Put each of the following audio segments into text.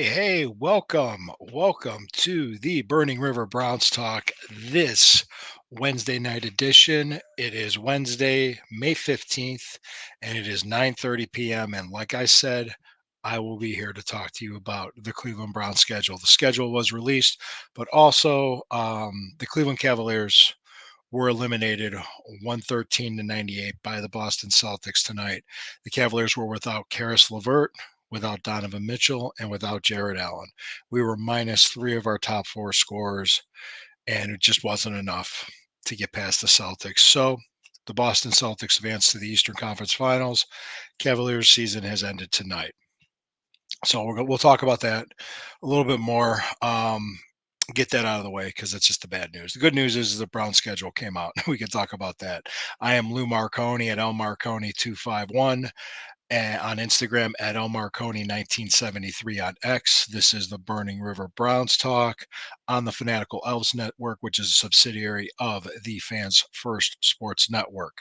Hey, welcome to the Burning River Browns Talk this Wednesday night edition. It is Wednesday, May 15th, and it is 9:30 p.m. And like I said, I will be here to talk to you about the Cleveland Browns schedule. The schedule was released, but also the Cleveland Cavaliers were eliminated 113 to 98 by the Boston Celtics tonight. The Cavaliers were without Karis LeVert, without Donovan Mitchell, and without Jared Allen. We were minus three of our top four scorers, and it just wasn't enough to get past the Celtics. So the Boston Celtics advanced to the Eastern Conference Finals. Cavaliers season has ended tonight. So we'll talk about that a little bit more. Get that out of the way because it's just the bad news. The good news is the Brown schedule came out. We can talk about that. I am Lou Marconi at L Marconi 251 on Instagram at L Marconi 1973 on X. This is the Burning River Browns Talk on the Fanatical Elves Network, which is a subsidiary of the Fans First Sports Network.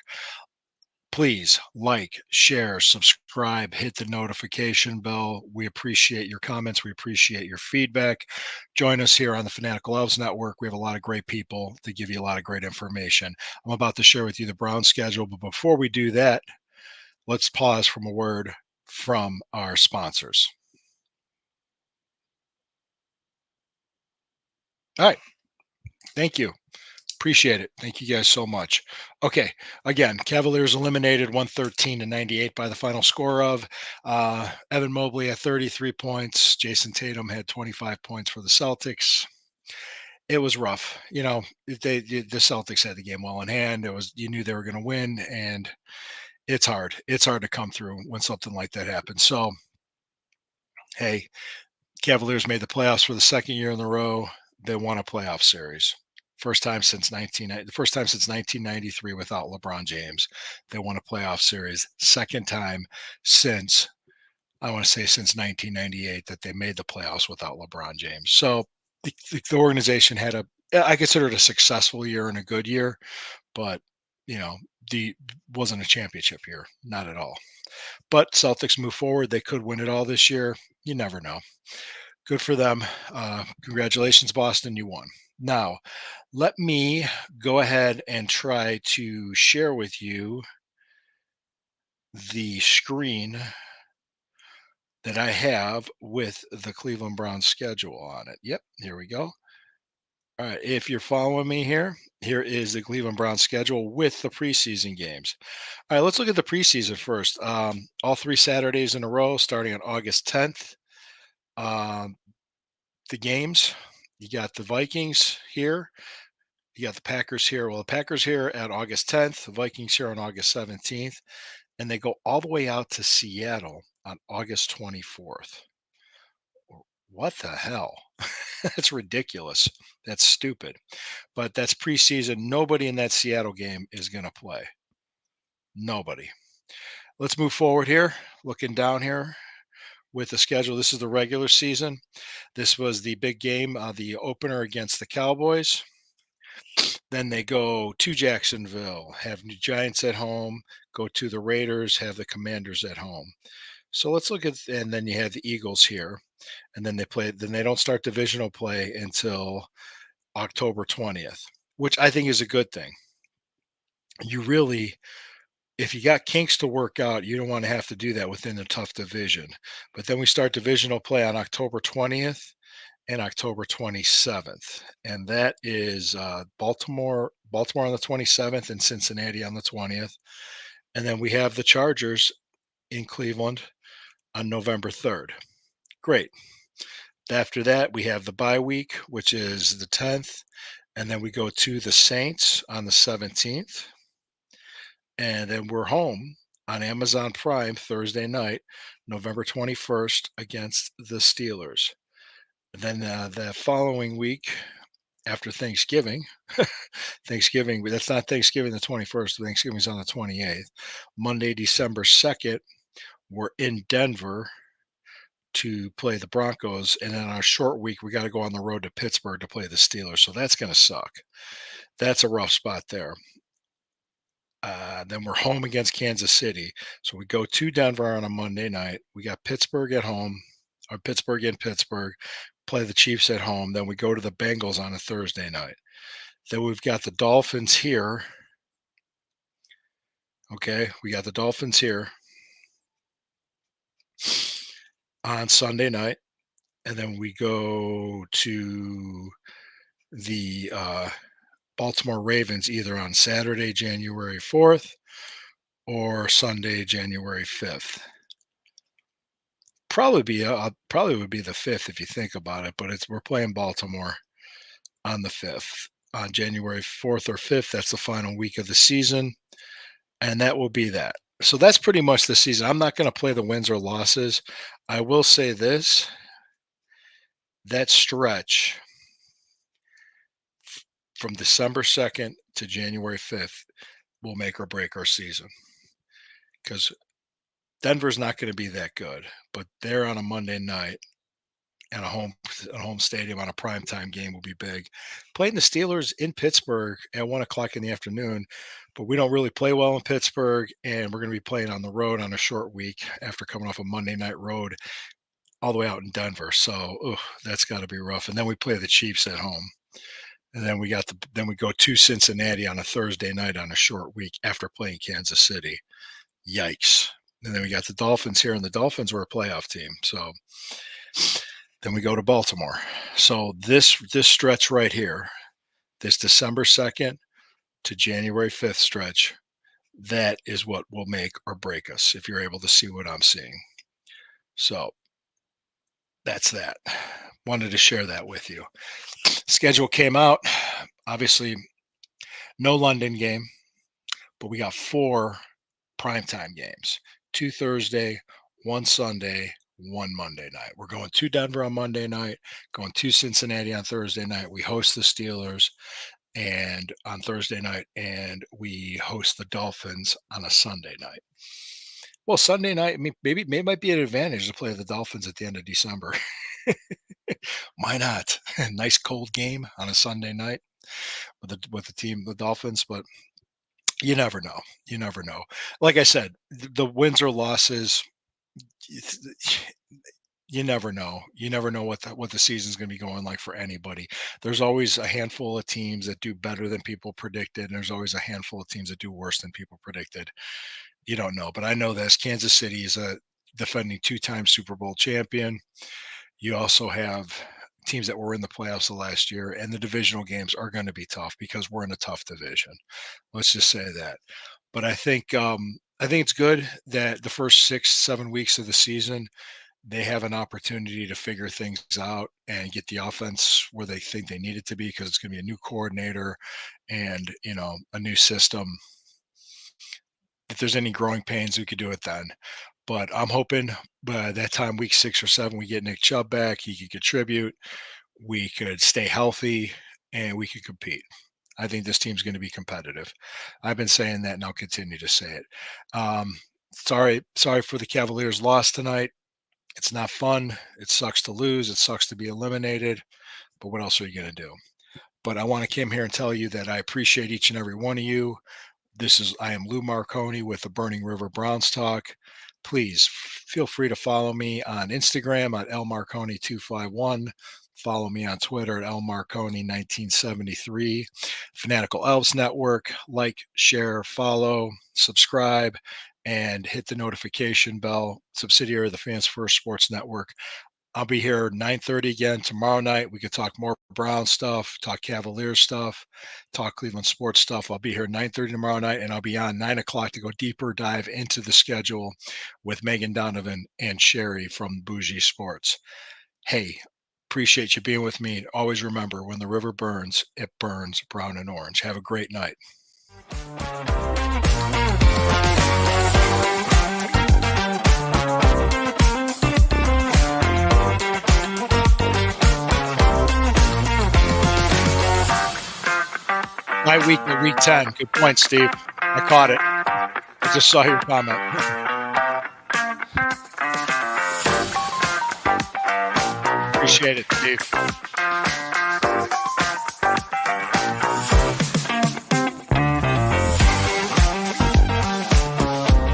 Please like, share, subscribe, hit the notification bell. We appreciate your comments. We appreciate your feedback. Join us here on the Fanatical Elves Network. We have a lot of great people to give you a lot of great information. I'm about to share with you the Brown schedule, but before we do that, let's pause from a word from our sponsors. All right. Thank you. Appreciate it. Thank you guys so much. Okay, again, Cavaliers eliminated 113 to 98 by the final score of Evan Mobley had 33 points. Jason Tatum had 25 points for the Celtics. It was rough. The Celtics had the game well in hand. You knew they were going to win, and it's hard. It's hard to come through when something like that happens. So, hey, Cavaliers made the playoffs for the second year in a row. They won a playoff series. The first time since 1993 without LeBron James. They won a playoff series. Second time since I want to say since 1998 that they made the playoffs without LeBron James. So the organization had I consider it a successful year and a good year, but the wasn't a championship year, not at all. But Celtics move forward. They could win it all this year. You never know. Good for them. Congratulations, Boston. You won. Now, let me go ahead and try to share with you the screen that I have with the Cleveland Browns schedule on it. Yep, here we go. All right, if you're following me here is the Cleveland Browns schedule with the preseason games. All right, let's look at the preseason first. All 3 Saturdays in a row, starting on August 10th. The games, you got the Vikings here. You got the Packers here. Well, the Packers here at August 10th, the Vikings here on August 17th, and they go all the way out to Seattle on August 24th. What the hell? That's ridiculous. That's stupid. But that's preseason. Nobody in that Seattle game is going to play. Nobody. Let's move forward here. Looking down here with the schedule. This is the regular season. This was the big game, the opener against the Cowboys. Then they go to Jacksonville, have New Giants at home, go to the Raiders, have the Commanders at home. So let's look at, and then you have the Eagles here, and then they don't start divisional play until October 20th, which I think is a good thing. You really, if you got kinks to work out, you don't want to have to do that within a tough division. But then we start divisional play on October 20th and October 27th, and that is Baltimore on the 27th and Cincinnati on the 20th, and then we have the Chargers in Cleveland on November 3rd. Great. After that, we have the bye week, which is the 10th, and then we go to the Saints on the 17th, and then we're home on Amazon Prime Thursday night, November 21st against the Steelers. Then the following week after Thanksgiving, Thanksgiving, but that's not Thanksgiving the 21st. Thanksgiving's on the 28th. Monday, December 2nd, we're in Denver to play the Broncos. And then on a short week, we got to go on the road to Pittsburgh to play the Steelers. So that's going to suck. That's a rough spot there. Then we're home against Kansas City. So we go to Denver on a Monday night. We got Pittsburgh at home, or Pittsburgh in Pittsburgh, play the Chiefs at home. Then we go to the Bengals on a Thursday night. Then we've got the Dolphins here. Okay, we got the Dolphins here on Sunday night. And then we go to the Baltimore Ravens either on Saturday, January 4th or Sunday, January 5th. Probably would be the 5th if you think about it, but we're playing Baltimore on the 5th. On January 4th or 5th, that's the final week of the season, and that will be that. So that's pretty much the season. I'm not going to play the wins or losses. I will say this, that stretch from December 2nd to January 5th will make or break our season, because Denver's not going to be that good, but they're on a Monday night and a home stadium on a primetime game will be big. Playing the Steelers in Pittsburgh at 1 o'clock in the afternoon, but we don't really play well in Pittsburgh, and we're going to be playing on the road on a short week after coming off a Monday night road all the way out in Denver. So that's got to be rough. And then we play the Chiefs at home. And then we go to Cincinnati on a Thursday night on a short week after playing Kansas City. Yikes. And then we got the Dolphins here, and the Dolphins were a playoff team. So then we go to Baltimore. So this stretch right here, this December 2nd to January 5th stretch, that is what will make or break us, if you're able to see what I'm seeing. So that's that. Wanted to share that with you. Schedule came out. Obviously, no London game, but we got 4 primetime games. 2 Thursday, 1 Sunday, 1 Monday night. We're going to Denver on Monday night, going to Cincinnati on Thursday night. We host the Steelers and on Thursday night, and we host the Dolphins on a Sunday night. Well, Sunday night, I mean, maybe might be an advantage to play the Dolphins at the end of December. Why not? Nice cold game on a Sunday night with the team, the Dolphins, but you never know. You never know. Like I said, the wins or losses, you never know. You never know what the season's going to be going like for anybody. There's always a handful of teams that do better than people predicted, and there's always a handful of teams that do worse than people predicted. You don't know, but I know this. Kansas City is a defending 2-time Super Bowl champion. You also have teams that were in the playoffs the last year, and the divisional games are going to be tough because we're in a tough division. Let's just say that. But I think it's good that the first 6-7 weeks of the season they have an opportunity to figure things out and get the offense where they think they need it to be, because it's going to be a new coordinator and a new system. If there's any growing pains, we could do it then. But I'm hoping by that time, week 6 or 7, we get Nick Chubb back. He could contribute. We could stay healthy, and we could compete. I think this team's going to be competitive. I've been saying that, and I'll continue to say it. Sorry for the Cavaliers' loss tonight. It's not fun. It sucks to lose. It sucks to be eliminated. But what else are you going to do? But I want to come here and tell you that I appreciate each and every one of you. I am Lou Marconi with the Burning River Browns Talk. Please feel free to follow me on Instagram at lmarconi251. Follow me on Twitter at lmarconi1973. Fanatical Elves Network. Like, share, follow, subscribe, and hit the notification bell. Subsidiary of the Fans First Sports Network. I'll be here 9:30 again tomorrow night. We could talk more Brown stuff, talk Cavaliers stuff, talk Cleveland sports stuff. I'll be here 9:30 tomorrow night, and I'll be on 9 o'clock to go deeper dive into the schedule with Megan Donovan and Sherry from Bougie Sports. Hey, appreciate you being with me. Always remember, when the river burns, it burns brown and orange. Have a great night. Bye week at week 10. Good point, Steve. I caught it. I just saw your comment. Appreciate it, Steve.